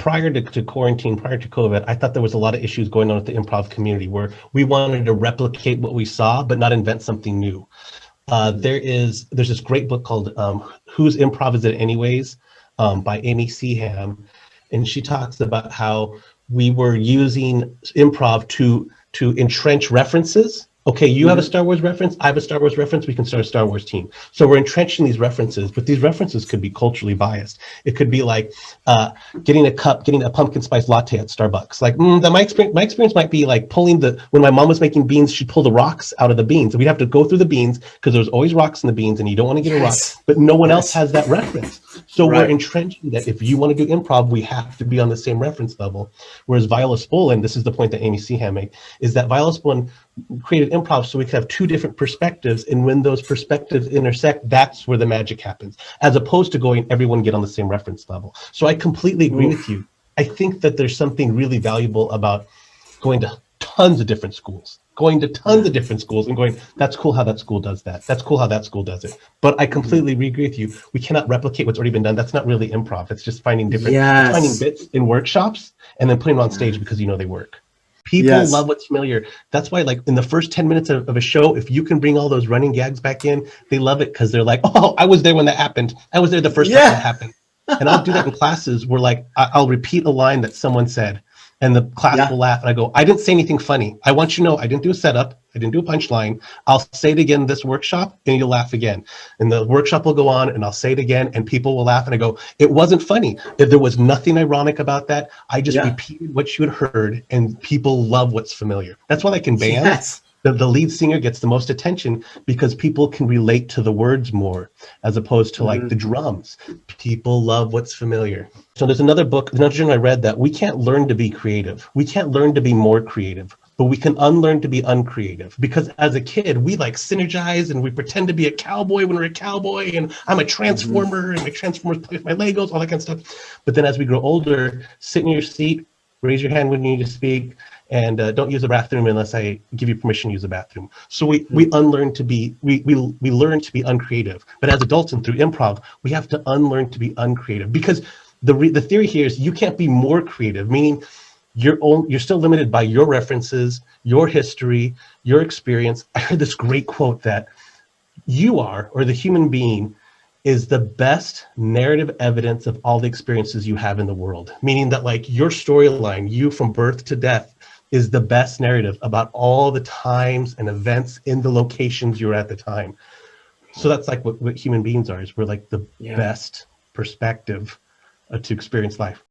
prior to quarantine, prior to COVID, I thought there was a lot of issues going on with the improv community where we wanted to replicate what we saw, but not invent something new. There's this great book called Whose Improv Is It Anyways, by Amy Seaham. And she talks about how we were using improv to entrench references. Okay, you have a Star Wars reference, I have a Star Wars reference, we can start a Star Wars team. So we're entrenching these references, but these references could be culturally biased. It could be like getting a pumpkin spice latte at Starbucks. Like my experience might be like when my mom was making beans, she'd pull the rocks out of the beans. We'd have to go through the beans because there's always rocks in the beans and you don't want to get a rock, but no one else has that reference. So we're entrenching that if you want to do improv, we have to be on the same reference level. Whereas Viola Spolin, this is the point that Amy Seaham made, is that Viola Spolin created improv so we could have two different perspectives, and when those perspectives intersect, that's where the magic happens, as opposed to going everyone get on the same reference level. So I completely agree with you. I think that there's something really valuable about going to tons of different schools, and going, that's cool how that school does that, that's cool how that school does it. But I completely agree with you. We cannot replicate what's already been done. That's not really improv. It's just finding different finding bits in workshops and then putting them on stage because you know they work. People love what's familiar. That's why, like, in the first 10 minutes of a show, if you can bring all those running gags back in, they love it because they're like, oh, I was there when that happened. I was there the first time that happened. And I'll do that in classes where, like, I'll repeat a line that someone said, and the class will laugh. And I go, I didn't say anything funny. I want you to know I didn't do a setup. I didn't do a punchline. I'll say it again this workshop, and you'll laugh again. And the workshop will go on, and I'll say it again, and people will laugh. And I go, it wasn't funny. If there was nothing ironic about that, I just repeated what you had heard, and people love what's familiar. That's why, like in bands, the lead singer gets the most attention because people can relate to the words more, as opposed to like the drums. People love what's familiar. So there's another book, another journal I read, that we can't learn to be creative. We can't learn to be more creative, but we can unlearn to be uncreative. Because as a kid, we like synergize and we pretend to be a cowboy when we're a cowboy, and I'm a transformer and my transformers play with my Legos, all that kind of stuff. But then as we grow older, sit in your seat, raise your hand when you need to speak, and don't use the bathroom unless I give you permission to use the bathroom. So we unlearn to be, we learn to be uncreative. But as adults and through improv, we have to unlearn to be uncreative, because the theory here is you can't be more creative, meaning you're still limited by your references, your history, your experience. I heard this great quote that you are, or the human being, is the best narrative evidence of all the experiences you have in the world. Meaning that, like, your storyline, you from birth to death, is the best narrative about all the times and events in the locations you're at the time. So that's like what human beings are, is we're like the best perspective to experience life.